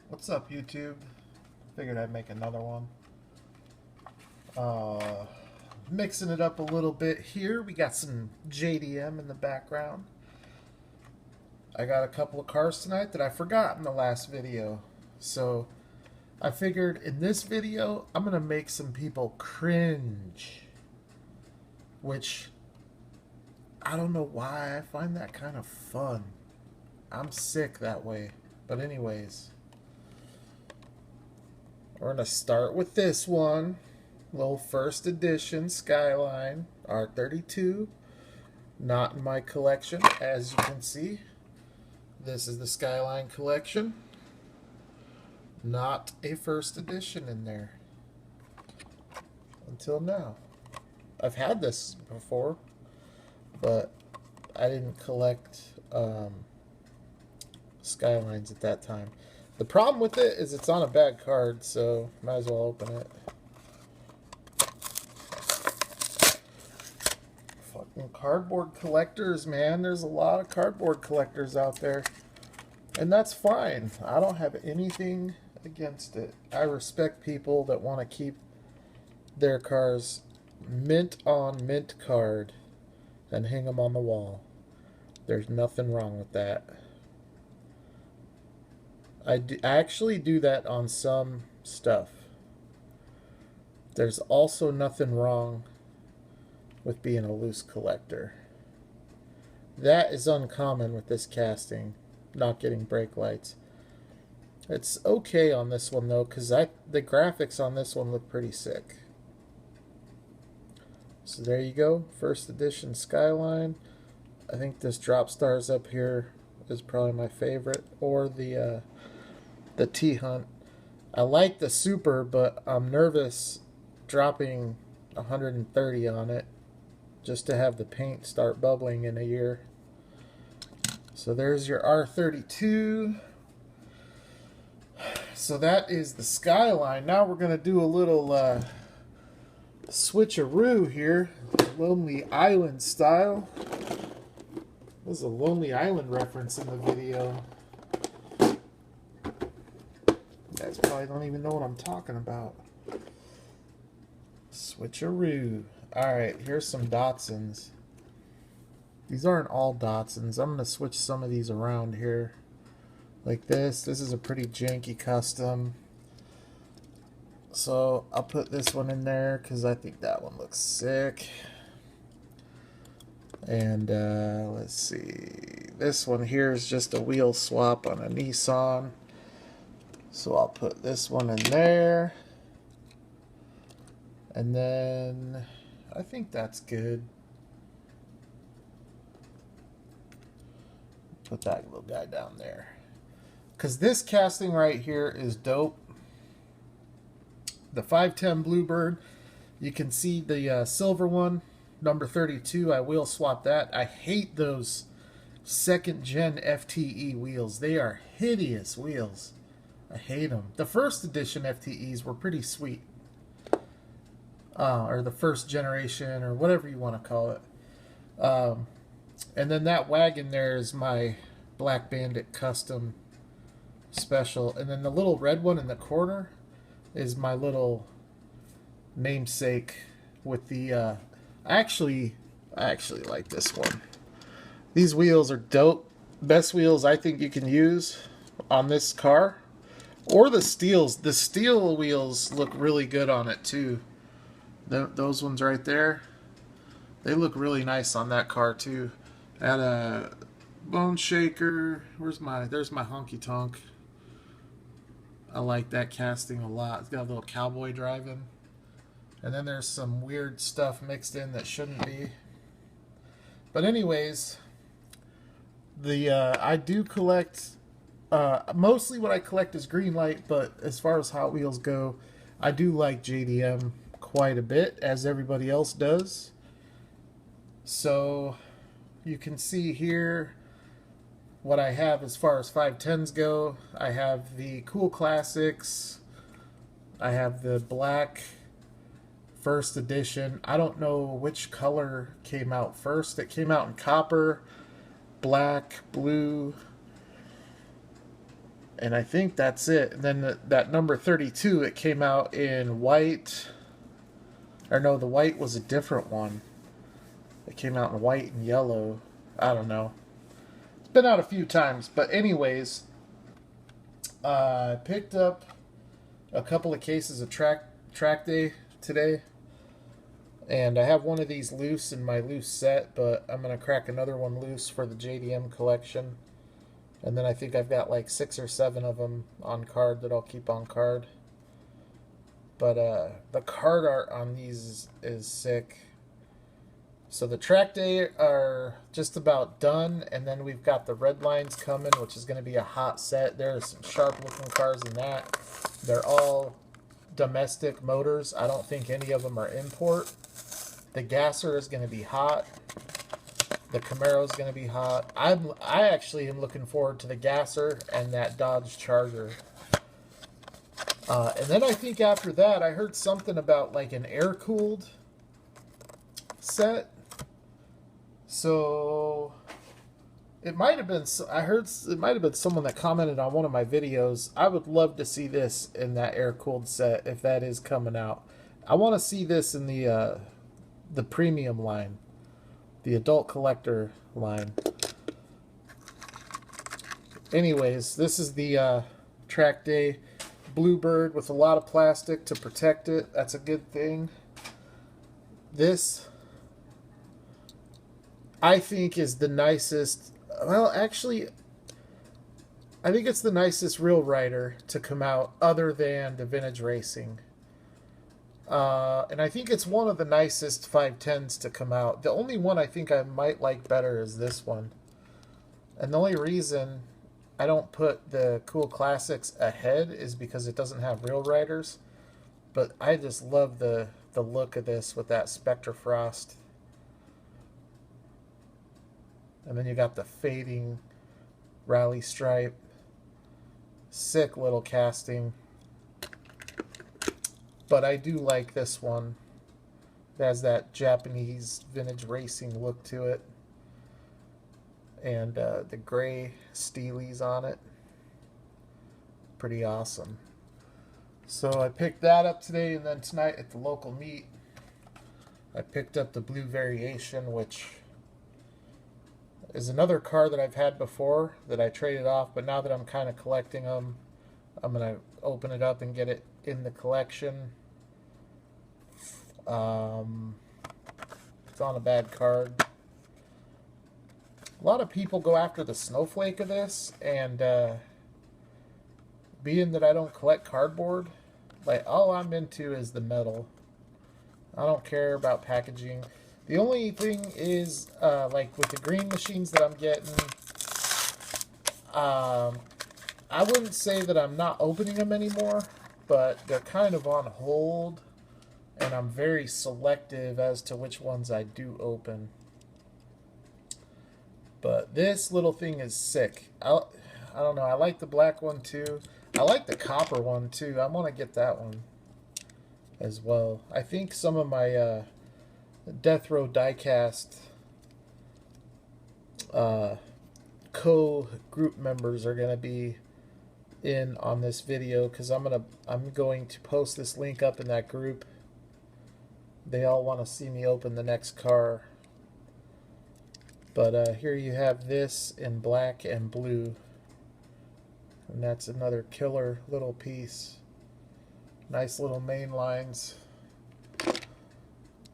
What's up, YouTube? Figured I'd make another one. Mixing it up a little bit here. We got some JDM in the background. I got a couple of cars tonight that I forgot in the last video. So I figured in this video, I'm going to make some people cringe. Which, I don't know why, I find that kind of fun. I'm sick that way. But anyways, we're going to start with this one. Little first edition Skyline R32. Not in my collection, as you can see. This is the Skyline collection. Not a first edition in there. Until now. I've had this before, but I didn't collect Skylines at that time. The problem with it is it's on a bad card, so might as well open it. Fucking cardboard collectors, man. There's a lot of cardboard collectors out there. And that's fine. I don't have anything against it. I respect people that want to keep their cars mint on mint card and hang them on the wall. There's nothing wrong with that. I actually do that on some stuff. There's also nothing wrong with being a loose collector. That is uncommon with this casting, not getting brake lights. It's okay on this one though, because the graphics on this one look pretty sick. So there you go, first edition Skyline. I think this drop stars up here is probably my favorite, or the T-Hunt. I like the Super, but I'm nervous dropping 130 on it just to have the paint start bubbling in a year. So there's your R32. So that is the Skyline. Now we're going to do a little switcheroo here, Lonely Island style. There's a Lonely Island reference in the video. You guys probably don't even know what I'm talking about. Switcheroo. Alright, here's some Datsuns. These aren't all Datsuns. I'm going to switch some of these around here. Like this. This is a pretty janky custom. So I'll put this one in there because I think that one looks sick. And let's see. This one here is just a wheel swap on a Nissan. So I'll put this one in there. And then I think that's good. Put that little guy down there. Because this casting right here is dope. The 510 Bluebird. You can see the silver one, number 32. I will swap that. I hate those second gen FTE wheels. They are hideous wheels. I hate them. The first edition FTEs were pretty sweet. Or the first generation, or whatever you want to call it. And then that wagon there is my Black Bandit custom special. And then the little red one in the corner is my little namesake with the... I actually like this one. These wheels are dope. Best wheels I think you can use on this car. Or the steels. The steel wheels look really good on it too. Those ones right there, they look really nice on that car too. I had a bone shaker. There's my honky tonk. I like that casting a lot. It's got a little cowboy driving. And then there's some weird stuff mixed in that shouldn't be. But anyways, I do collect, mostly what I collect is green light, but as far as Hot Wheels go, I do like JDM quite a bit, as everybody else does. So you can see here what I have as far as 510s go. I have the Cool Classics. I have the black first edition. I don't know which color came out first. It came out in copper, black, blue, And I think that's it. And then that number 32, it came out in white. Or no, the white was a different one. It came out in white and yellow. I don't know. It's been out a few times. But anyways, I picked up a couple of cases of track day today. And I have one of these loose in my loose set, but I'm going to crack another one loose for the JDM collection. And then I think I've got like 6 or 7 of them on card that I'll keep on card. But the card art on these is sick. So the track day are just about done, and then we've got the red lines coming, which is going to be a hot set. There's some sharp looking cars in that. They're all domestic motors. I don't think any of them are import. The Gasser is going to be hot. The Camaro is going to be hot. I actually am looking forward to the Gasser and that Dodge Charger. And then I think after that, I heard something about like an air-cooled set. So it might have been. I heard it might have been someone that commented on one of my videos. I would love to see this in that air-cooled set if that is coming out. I want to see this in the premium line, the adult collector line. Anyways, this is the track day Bluebird with a lot of plastic to protect it. That's a good thing. This, I think, is the nicest. Well, actually, I think it's the nicest real rider to come out other than the Vintage Racing. And I think it's one of the nicest 510s to come out. The only one I think I might like better is this one. And the only reason I don't put the Cool Classics ahead is because it doesn't have real riders. But I just love the look of this with that Spectra Frost. And then you got the fading rally stripe. Sick little casting. But I do like this one. It has that Japanese vintage racing look to it. And the gray steelies on it. Pretty awesome. So I picked that up today, and then tonight at the local meet, I picked up the Blue Variation, which is another car that I've had before that I traded off, but now that I'm kind of collecting them, I'm going to open it up and get it in the collection. It's on a bad card. A lot of people go after the snowflake of this, and being that I don't collect cardboard, like all I'm into is the metal. I don't care about packaging. The only thing is, like with the green machines that I'm getting, I wouldn't say that I'm not opening them anymore, but they're kind of on hold, and I'm very selective as to which ones I do open. But this little thing is sick. I don't know. I like the black one too. I like the copper one too. I want to get that one as well. I think some of my Death Row Diecast co-group members are going to be in on this video, because I'm going to post this link up in that group. They all want to see me open the next car. But here you have this in black and blue. And that's another killer little piece. Nice little main lines.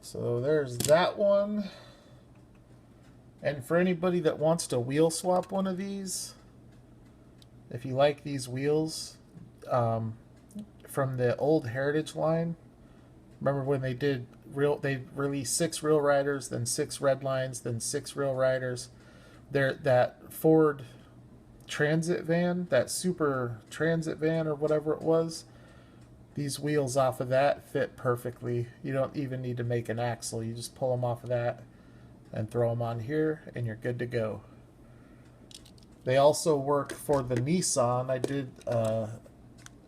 So there's that one. And for anybody that wants to wheel swap one of these, if you like these wheels from the old Heritage line, remember when they did they released 6 real riders, then 6 red lines, then 6 real riders. That Ford Transit van, that Super Transit van or whatever it was, these wheels off of that fit perfectly. You don't even need to make an axle. You just pull them off of that and throw them on here, and you're good to go. They also work for the Nissan. I did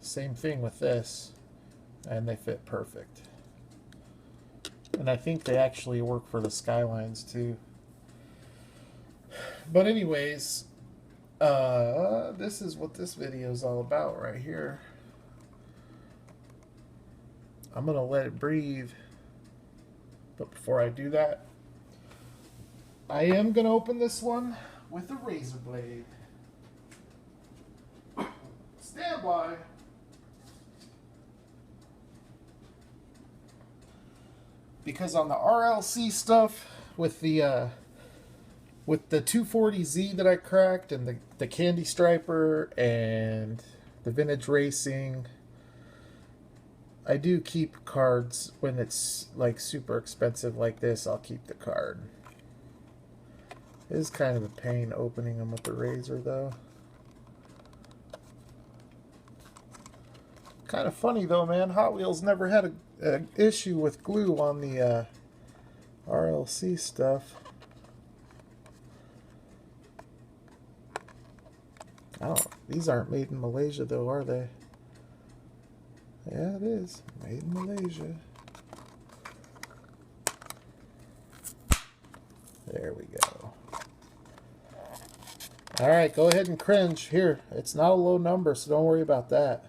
same thing with this, and they fit perfect. And I think they actually work for the Skylines too. But anyways, This is what this video is all about right here. I'm gonna let it breathe. But before I do that, I am gonna open this one with a razor blade. Stand by. Because on the RLC stuff with the 240Z that I cracked and the Candy Striper and the Vintage Racing, I do keep cards when it's like super expensive like this. I'll keep the card. It is kind of a pain opening them with the razor though. Kind of funny though, man. Hot Wheels never had an issue with glue on the RLC stuff. These aren't made in Malaysia though, are they? Yeah, it is. Made in Malaysia. There we go. Alright, go ahead and cringe. Here, it's not a low number, so don't worry about that.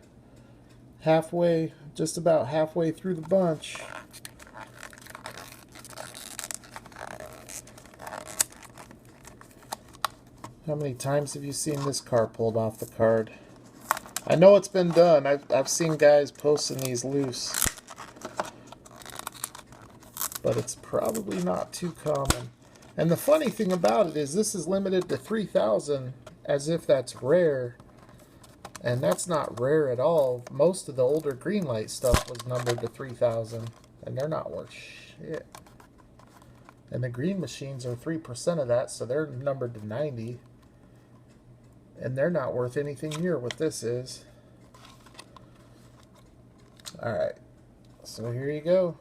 Halfway, just about halfway through the bunch. How many times have you seen this car pulled off the card? I know it's been done. I've seen guys posting these loose. But it's probably not too common. And the funny thing about it is this is limited to 3,000 as if that's rare. And that's not rare at all. Most of the older Greenlight stuff was numbered to 3,000. And they're not worth shit. And the green machines are 3% of that, so they're numbered to 90. And they're not worth anything near what this is. Alright. So here you go.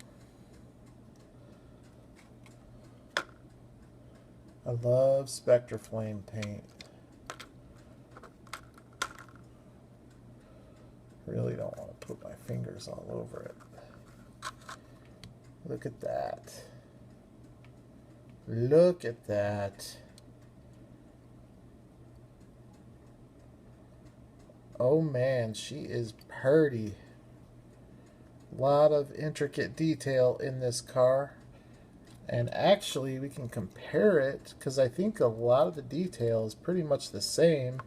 I love Spectre Flame paint. Really don't want to put my fingers all over it. Look at that. Look at that. Oh man, she is pretty. A lot of intricate detail in this car. And actually we can compare it because I think a lot of the detail is pretty much the same.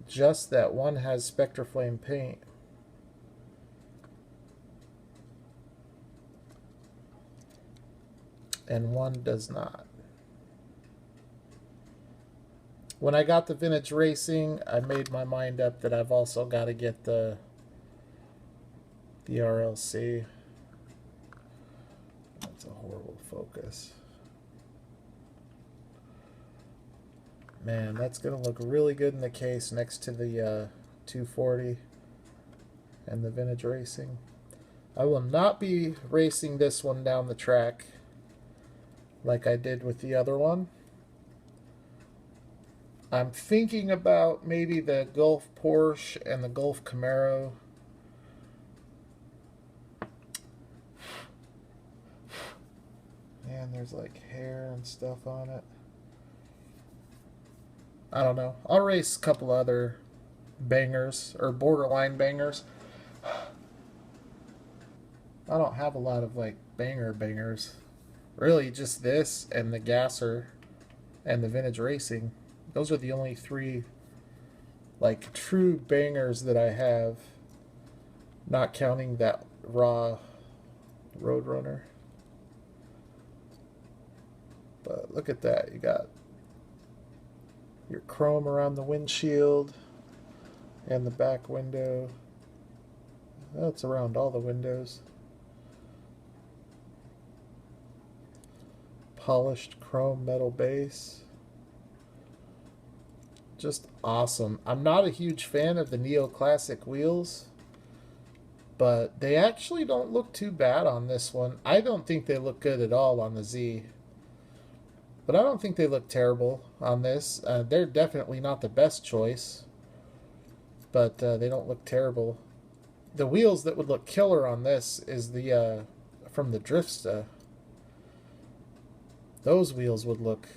Just that one has Spectre Flame paint. And one does not. When I got the Vintage Racing, I made my mind up that I've also got to get the RLC. That's a horrible focus. Man, that's going to look really good in the case next to the 240 and the Vintage Racing. I will not be racing this one down the track like I did with the other one. I'm thinking about maybe the Gulf Porsche and the Gulf Camaro. Man, there's like hair and stuff on it. I don't know. I'll race a couple other bangers or borderline bangers. I don't have a lot of like bangers. Really just this and the Gasser and the Vintage Racing. Those are the only three like true bangers that I have, not counting that raw Roadrunner. But look at that. You got your chrome around the windshield and the back window. That's around all the windows. Polished chrome metal base. Just awesome. I'm not a huge fan of the neoclassic wheels, but they actually don't look too bad on this one. I don't think they look good at all on the Z, but I don't think they look terrible on this. They're definitely not the best choice, but they don't look terrible. The wheels that would look killer on this is the from the Driftsta. Those wheels would look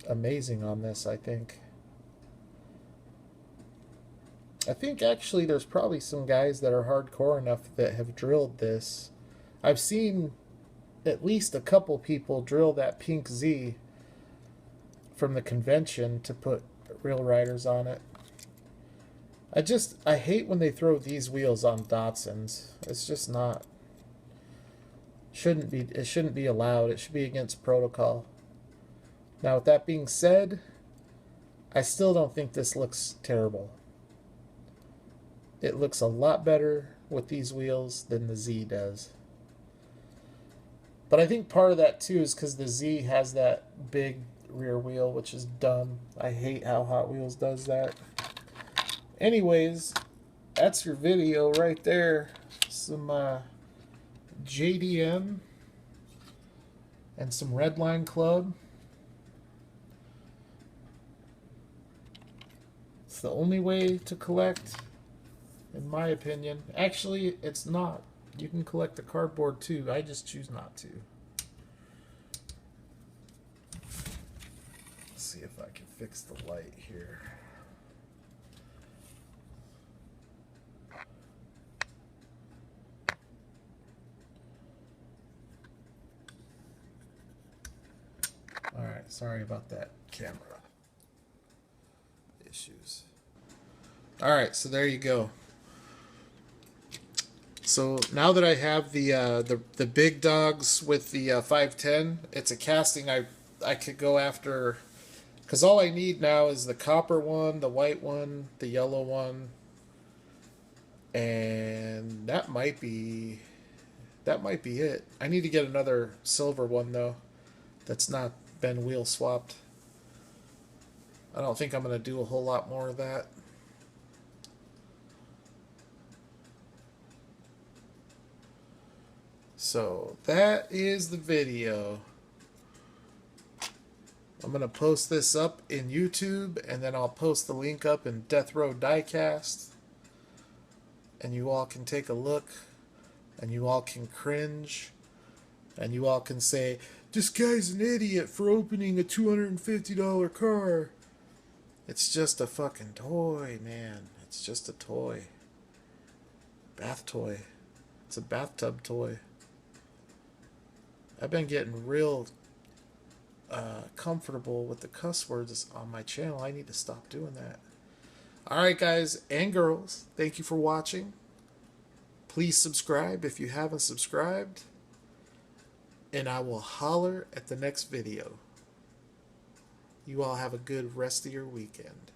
amazing on this, I think. I think actually there's probably some guys that are hardcore enough that have drilled this. I've seen at least a couple people drill that pink Z from the convention to put real riders on it. I hate when they throw these wheels on Datsuns. It's just not, it shouldn't be allowed. It should be against protocol. Now with that being said, I still don't think this looks terrible. It looks a lot better with these wheels than the Z does. But I think part of that too is because the Z has that big rear wheel, which is dumb. I hate how Hot Wheels does that. Anyways, that's your video right there. Some JDM and some Redline Club. It's the only way to collect, in my opinion. Actually, it's not. You can collect the cardboard too. I just choose not to. Let's see if I can fix the light here. Alright, sorry about that camera issues. Alright, so there you go. So now that I have the big dogs with the 510, it's a casting I could go after, because all I need now is the copper one, the white one, the yellow one, and that might be it. I need to get another silver one though that's not been wheel swapped. I don't think I'm going to do a whole lot more of that. So that is the video. I'm going to post this up in YouTube, and then I'll post the link up in Death Row Diecast, and you all can take a look, and you all can cringe, and you all can say, this guy's an idiot for opening a $250 car. It's just a fucking toy, man. It's just a toy. Bath toy. It's a bathtub toy. I've been getting real comfortable with the cuss words on my channel. I need to stop doing that. Alright guys and girls, thank you for watching. Please subscribe if you haven't subscribed. And I will holler at the next video. You all have a good rest of your weekend.